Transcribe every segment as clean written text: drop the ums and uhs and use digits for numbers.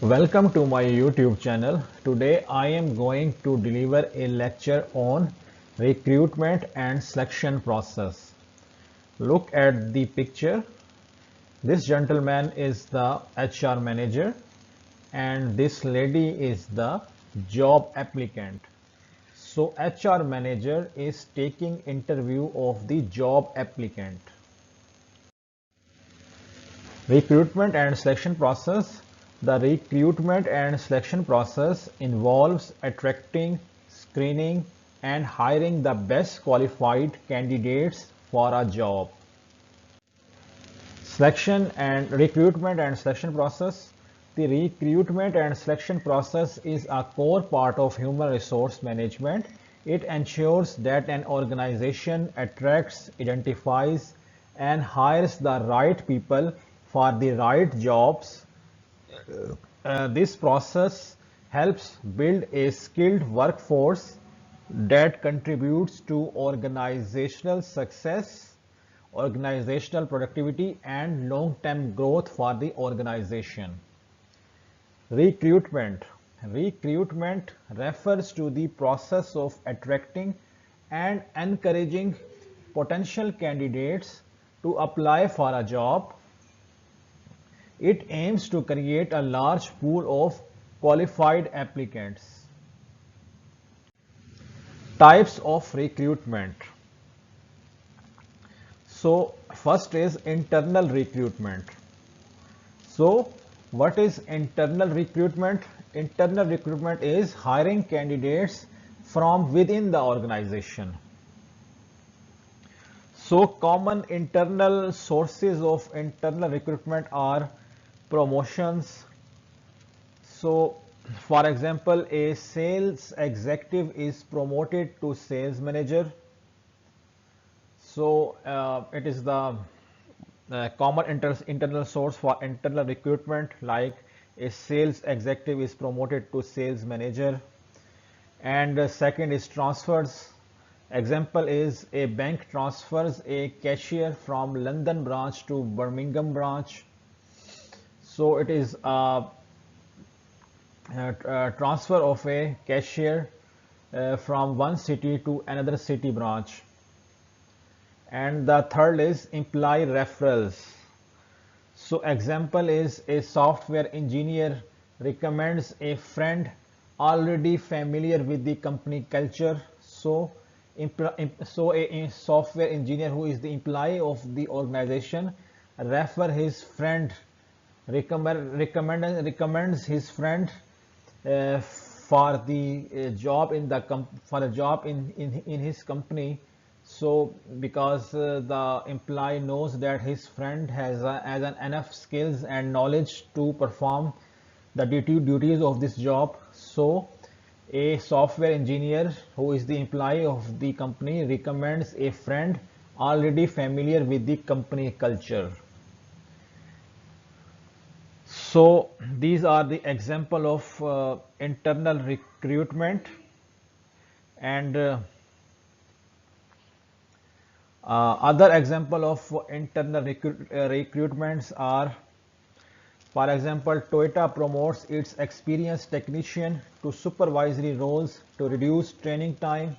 Welcome to my YouTube channel. Today I am going to deliver a lecture on recruitment and selection process. Look at the picture. This gentleman is the HR manager and this lady is the job applicant. So HR manager is taking interview of the job applicant. Recruitment and selection process. The recruitment and selection process involves attracting, screening, and hiring the best qualified candidates for a job. Selection and recruitment and selection process. The recruitment and selection process is a core part of human resource management. It ensures that an organization attracts, identifies, and hires the right people for the right jobs. This process helps build a skilled workforce that contributes to organizational success, organizational productivity, and long-term growth for the organization. Recruitment. Recruitment refers to the process of attracting and encouraging potential candidates to apply for a job. It aims to create a large pool of qualified applicants. Types of recruitment. So first is internal recruitment. So what is internal recruitment? Internal recruitment is hiring candidates from within the organization. So common internal sources of internal recruitment are promotions. So for example, a sales executive is promoted to sales manager. So it is the common internal source for internal recruitment, like a sales executive is promoted to sales manager. And second is transfers. Example is a bank transfers a cashier from London branch to Birmingham branch. So it is a transfer of a cashier from one city to another city branch. And the third is employee referrals. So example is a software engineer recommends a friend already familiar with the company culture. So a software engineer who is the employee of the organization refer his friend, recommends his friend for the job in the for a job in his company. So because the employee knows that his friend has enough skills and knowledge to perform the duties of this job, so a software engineer who is the employee of the company recommends a friend already familiar with the company culture. So these are the example of internal recruitment. And other example of internal recruitments are, for example, Toyota promotes its experienced technician to supervisory roles to reduce training time.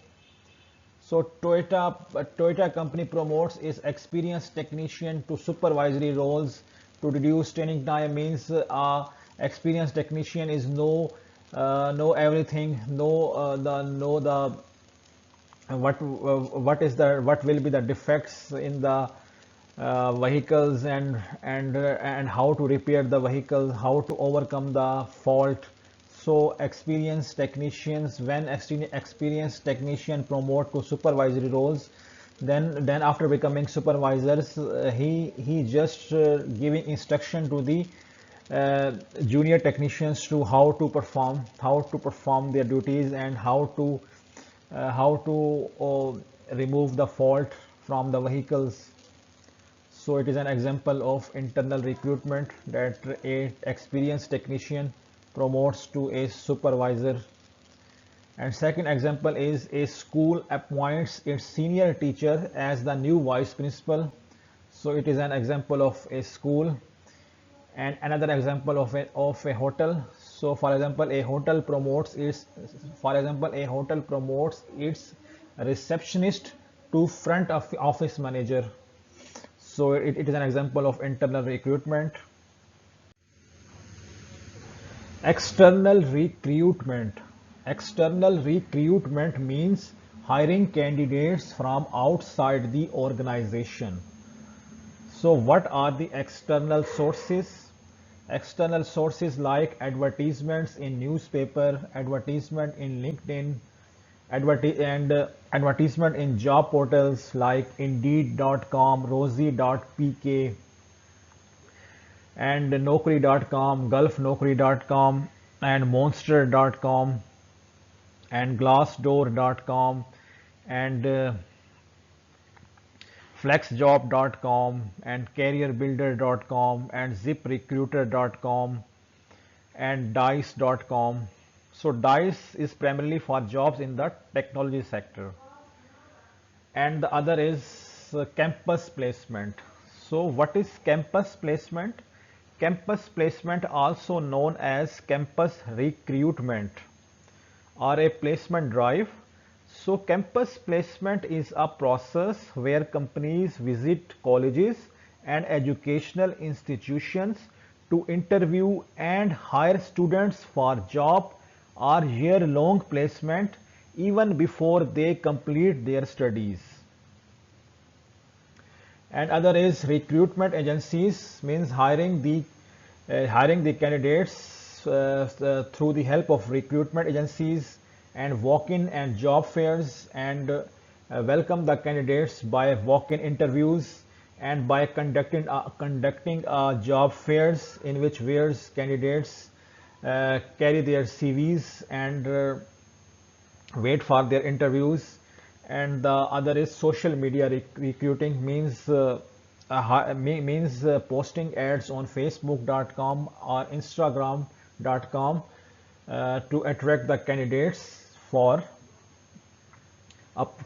So Toyota company promotes its experienced technician to supervisory roles to reduce training time. Means experienced technician is know everything, know the what will be the defects in the vehicles, and how to repair the vehicles, how to overcome the fault. So experienced technicians, when experienced technician promote to supervisory roles, then after becoming supervisors, he just giving instruction to the junior technicians to how to perform their duties, and how to remove the fault from the vehicles. So it is an example of internal recruitment, that a experienced technician promotes to a supervisor. And second example is a school appoints its senior teacher as the new vice principal. So it is an example of a school. And another example of a hotel. So for example, a hotel promotes its receptionist to front of office manager. So it is an example of internal recruitment. External recruitment. External recruitment means hiring candidates from outside the organization. So what are the external sources? External sources like advertisements in newspaper, advertisement in LinkedIn, advertisement in job portals like Indeed.com, Rosie.pk, and Naukri.com, GulfNaukri.com, and Monster.com, and Glassdoor.com, and flexjob.com, and careerbuilder.com, and ziprecruiter.com, and dice.com. So dice is primarily for jobs in the technology sector, and the other is campus placement. So what is campus placement? Campus placement, also known as campus recruitment or a placement drive. So campus placement is a process where companies visit colleges and educational institutions to interview and hire students for job or year-long placement even before they complete their studies. And other is recruitment agencies, means hiring the candidates through the help of recruitment agencies and walk-in and job fairs, and welcome the candidates by walk-in interviews and by conducting job fairs in which various candidates carry their CVs and wait for their interviews. And the other is social media recruiting, means posting ads on facebook.com or instagram.com to attract the candidates for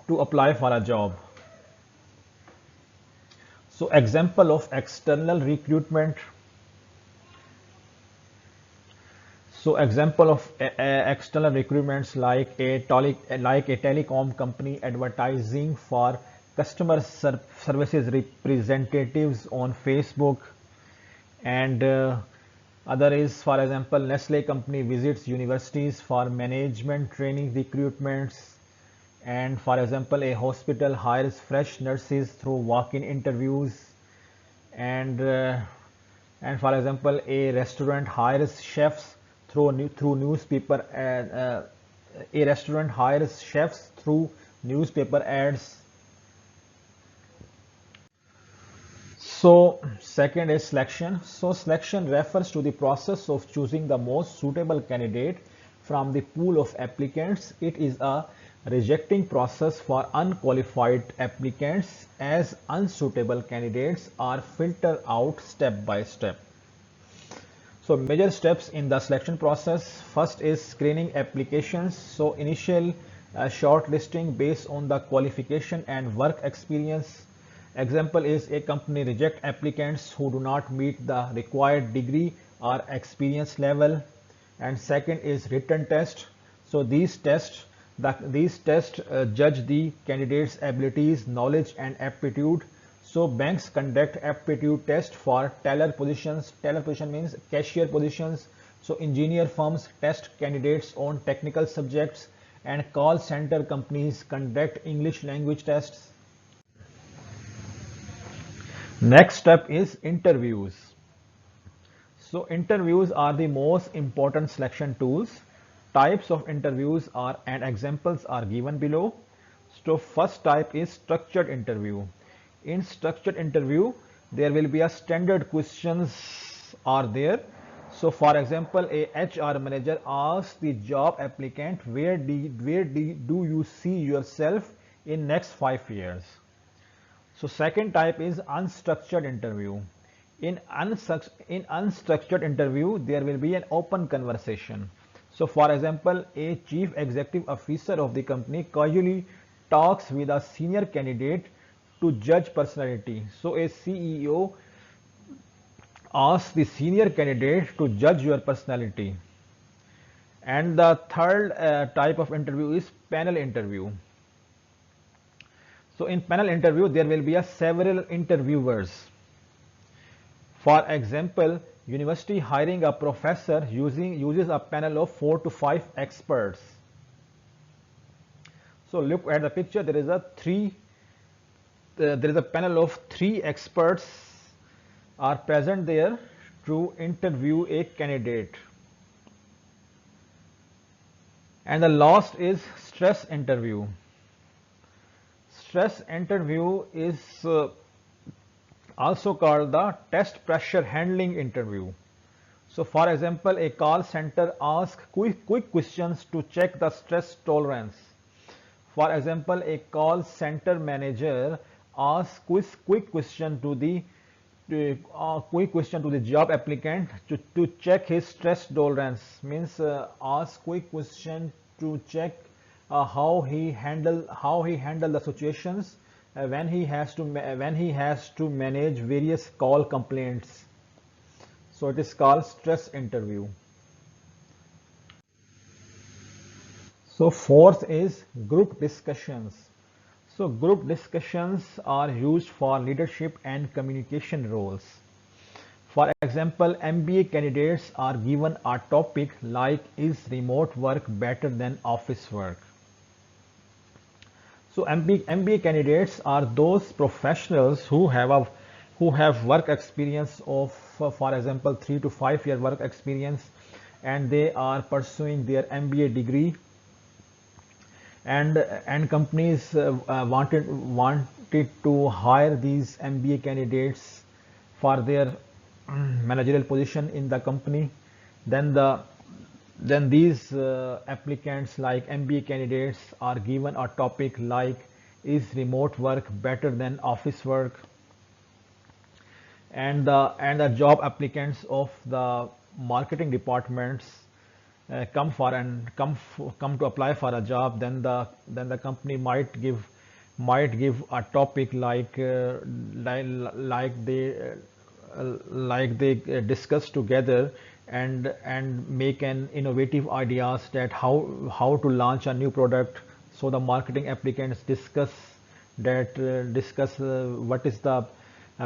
to apply for a job. So example of external recruitment. So example of external recruitments like a telecom company advertising for customer services representatives on Facebook, and other is, for example, Nestle company visits universities for management training recruitments, and for example, a hospital hires fresh nurses through walk-in interviews, and for example, a restaurant hires chefs through newspaper a restaurant hires chefs through newspaper ads. So second is selection. So selection refers to the process of choosing the most suitable candidate from the pool of applicants. It is a rejecting process for unqualified applicants, as unsuitable candidates are filtered out step by step. So major steps in the selection process. First is screening applications. So initial shortlisting based on the qualification and work experience. Example is a company reject applicants who do not meet the required degree or experience level. And second is written test. So these tests judge the candidate's abilities, knowledge, and aptitude. So banks conduct aptitude test for teller positions. Teller position means cashier positions. So engineer firms test candidates on technical subjects, and call center companies conduct English language tests. Next step is interviews. So interviews are the most important selection tools. Types of interviews are and examples are given below. So first type is structured interview. In structured interview, there will be a standard questions are there. So for example, a HR manager asks the job applicant, where do you see yourself in next 5 years? So second type is unstructured interview. In unstructured interview, there will be an open conversation. So for example, a chief executive officer of the company casually talks with a senior candidate to judge personality. So a CEO ask the senior candidate to judge your personality. And the third type of interview is panel interview. So in panel interview, there will be a several interviewers. For example, university hiring a professor uses a panel of 4 to 5 experts. So look at the picture. There is a panel of 3 experts are present there to interview a candidate. And the last is stress interview. Stress interview is also called the test pressure handling interview. So for example, a call center asks quick questions to check the stress tolerance. For example, a call center manager asks quick question to the job applicant to check his stress tolerance. Means ask quick question to check how he handle the situations when he has to manage various call complaints. So it is called stress interview. So fourth is group discussions. So group discussions are used for leadership and communication roles. For example, MBA candidates are given a topic like, is remote work better than office work? So MBA candidates are those professionals who have work experience of, for example, 3 to 5 year work experience, and they are pursuing their MBA degree, and companies wanted to hire these MBA candidates for their managerial position in the company. Then these applicants like MBA candidates are given a topic like, is remote work better than office work? And the job applicants of the marketing departments come to apply for a job. Then the company might give a topic like they discuss together and make an innovative ideas that how to launch a new product. So the marketing applicants discuss what is the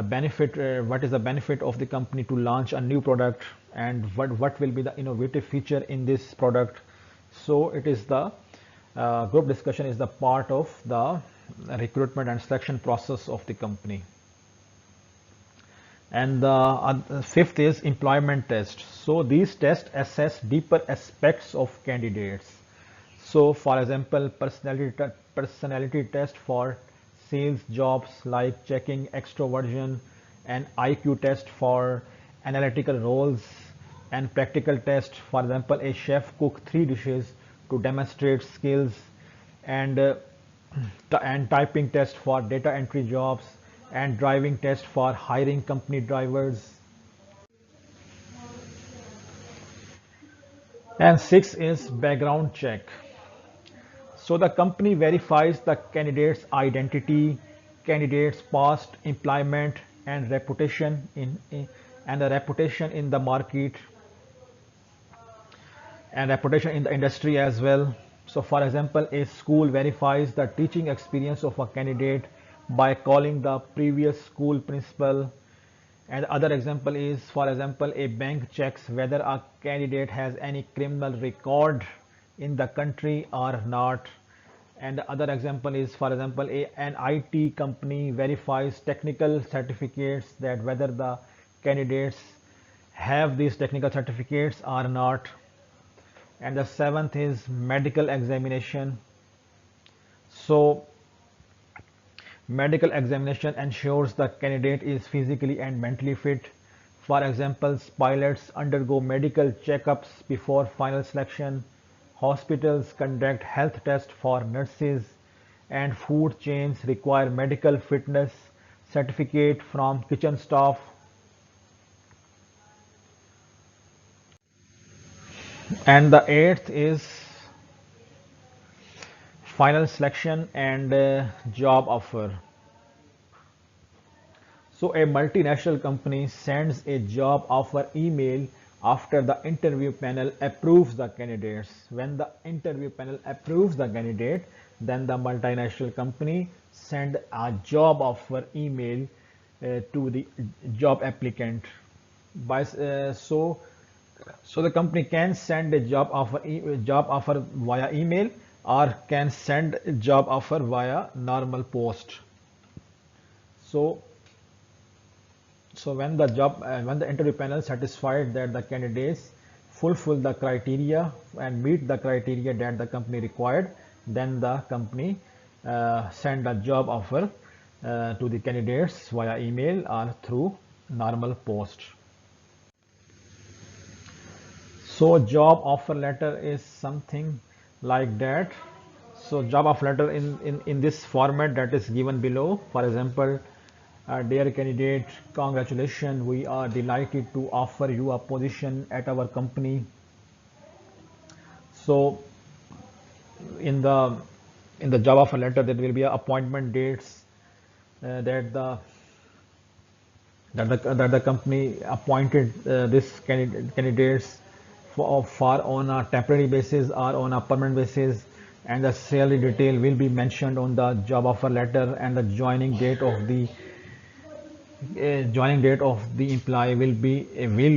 benefit of the company to launch a new product, and what will be the innovative feature in this product. So it is the group discussion is the part of the recruitment and selection process of the company. And the fifth is employment test. So these tests assess deeper aspects of candidates. So for example, personality test for sales jobs like checking extroversion, and IQ test for analytical roles, and practical test, for example, a chef cook 3 dishes to demonstrate skills, and typing test for data entry jobs, and driving test for hiring company drivers. And 6 is background check. So the company verifies the candidate's identity, candidate's past employment, and reputation and the reputation in the market, and reputation in the industry as well. So for example, a school verifies the teaching experience of a candidate by calling the previous school principal. And other example is, for example, a bank checks whether a candidate has any criminal record in the country or not. And the other example is, for example, an IT company verifies technical certificates, that whether the candidates have these technical certificates or not. And the seventh is medical examination. So medical examination ensures the candidate is physically and mentally fit. For example, pilots undergo medical checkups before final selection. Hospitals conduct health tests for nurses, and food chains require medical fitness certificate from kitchen staff. And the eighth is final selection and job offer. So a multinational company sends a job offer email after the interview panel approves the candidates. When the interview panel approves the candidate, then the multinational company send a job offer email to the job applicant. By so the company can send a job offer via email or can send a job offer via normal post. So when the interview panel satisfied that the candidates fulfill the criteria and meet the criteria that the company required, then the company send a job offer to the candidates via email or through normal post. So job offer letter is something like that. So job offer letter in this format that is given below. For example, dear candidate, congratulations, we are delighted to offer you a position at our company. So in the job offer letter there will be appointment dates that the company appointed this candidates for on a temporary basis or on a permanent basis, and the salary detail will be mentioned on the job offer letter, and the joining date of the employee will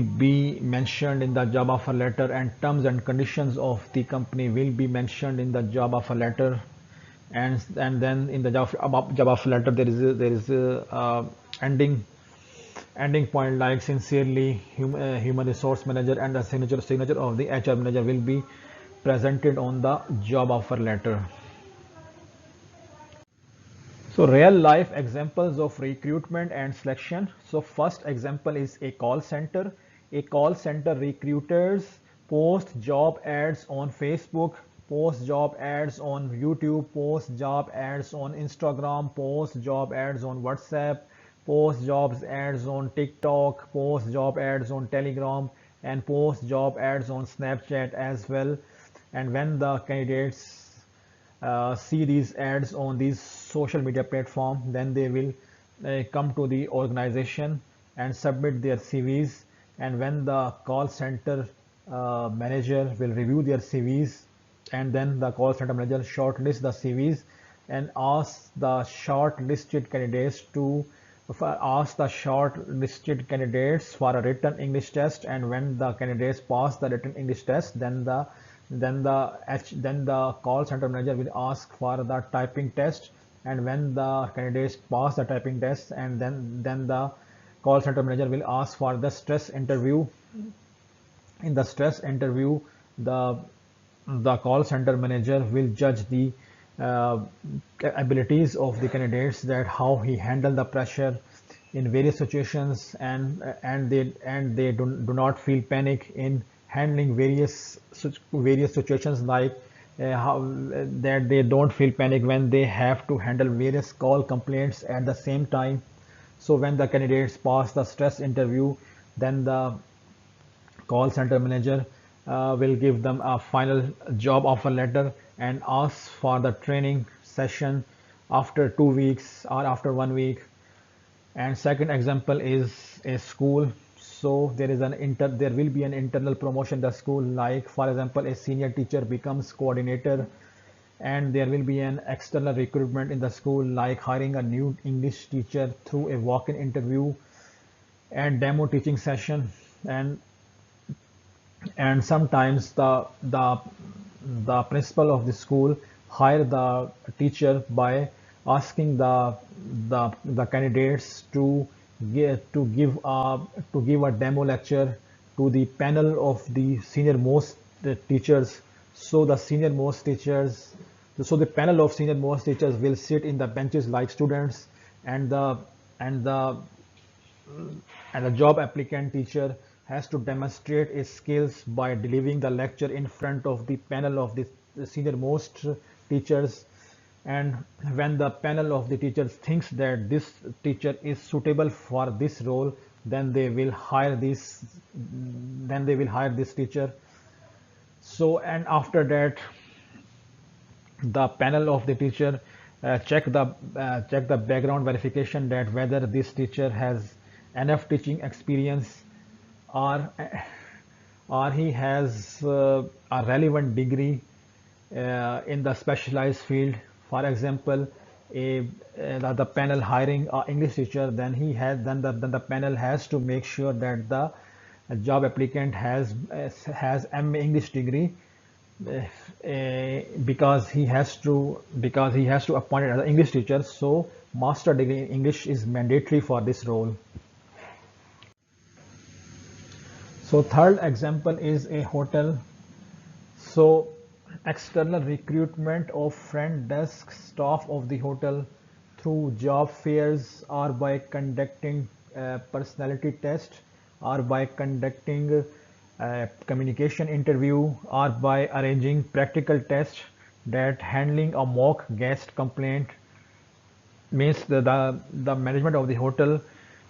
be mentioned in the job offer letter, and terms and conditions of the company will be mentioned in the job offer letter. And then in the job offer letter there is a ending point like sincerely human resource manager, and the signature of the HR manager will be presented on the job offer letter. So real life examples of recruitment and selection. So first example is a call center. A call center recruiters post job ads on Facebook, post job ads on YouTube, post job ads on Instagram, post job ads on WhatsApp, post jobs ads on TikTok, post job ads on Telegram, and post job ads on Snapchat as well. And when the candidates see these ads on these social media platform, then they will come to the organization and submit their CVs. And when the call center manager will review their CVs, and then the call center manager shortlist the CVs and ask the shortlisted candidates for a written English test. And when the candidates pass the written English test, then the call center manager will ask for the typing test. And when the candidates pass the typing test, and then the call center manager will ask for the stress interview. In the stress interview, the call center manager will judge the abilities of the candidates, that how he handled the pressure in various situations, and they do not feel panic in handling various situations, like how that they don't feel panic when they have to handle various call complaints at the same time. So when the candidates pass the stress interview, then the call center manager will give them a final job offer letter and ask for the training session after 2 weeks or after 1 week. And second example is a school. So there will be an internal promotion in the school, like for example a senior teacher becomes coordinator, and there will be an external recruitment in the school, like hiring a new English teacher through a walk-in interview and demo teaching session. And sometimes the principal of the school hire the teacher by asking the candidates to give a demo lecture to the panel of the senior most teachers. So the panel of senior most teachers will sit in the benches like students, and the and the and the job applicant teacher has to demonstrate his skills by delivering the lecture in front of the panel of the senior most teachers. And when the panel of the teachers thinks that this teacher is suitable for this role, then they will hire this teacher. So, and after that, the panel of the teacher check the background verification that whether this teacher has enough teaching experience, or he has a relevant degree in the specialized field. For example, the panel hiring an English teacher, then the panel has to make sure that the job applicant has MA English degree, because he has to appoint it as an English teacher. So master degree in English is mandatory for this role. So third example is a hotel. So external recruitment of front desk staff of the hotel through job fairs, or by conducting personality test, or by conducting communication interview, or by arranging practical test, that handling a mock guest complaint. Means the management of the hotel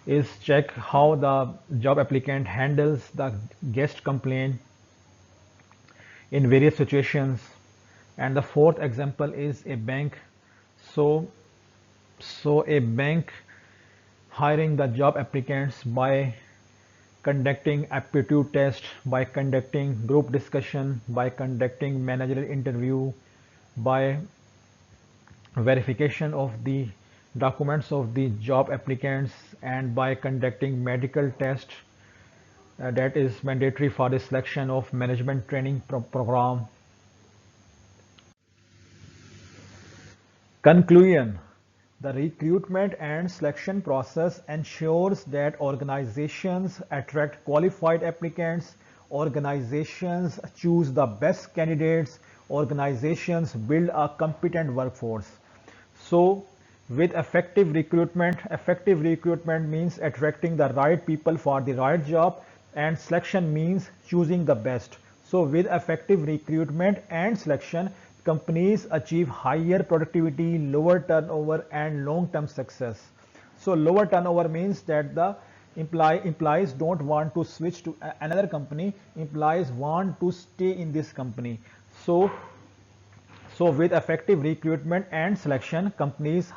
is check how the job applicant handles the guest complaint in various situations. And the fourth example is a bank. So a bank hiring the job applicants by conducting aptitude test, by conducting group discussion, by conducting managerial interview, by verification of the documents of the job applicants, and by conducting medical test that is mandatory for the selection of management training program. Conclusion: the recruitment and selection process ensures that organizations attract qualified applicants, organizations choose the best candidates, organizations build a competent workforce. So, with effective recruitment means attracting the right people for the right job, and selection means choosing the best. So, with effective recruitment and selection, companies achieve higher productivity, lower turnover, and long-term success. So, lower turnover means that the employees don't want to switch to another company. Employees want to stay in this company. So with effective recruitment and selection, companies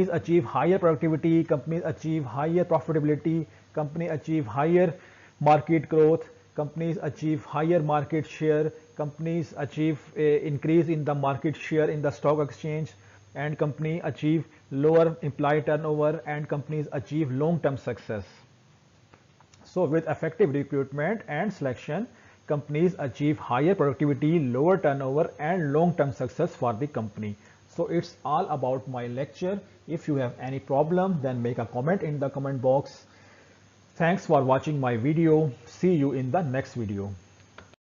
achieve higher productivity, companies achieve higher profitability, companies achieve higher market growth, companies achieve higher market share, companies achieve a increase in the market share in the stock exchange, and company achieve lower employee turnover, and companies achieve long-term success. So with effective recruitment and selection, companies achieve higher productivity, lower turnover, and long-term success for the company. So it's all about my lecture. If you have any problem, then make a comment in the comment box. Thanks for watching my video. See you in the next video.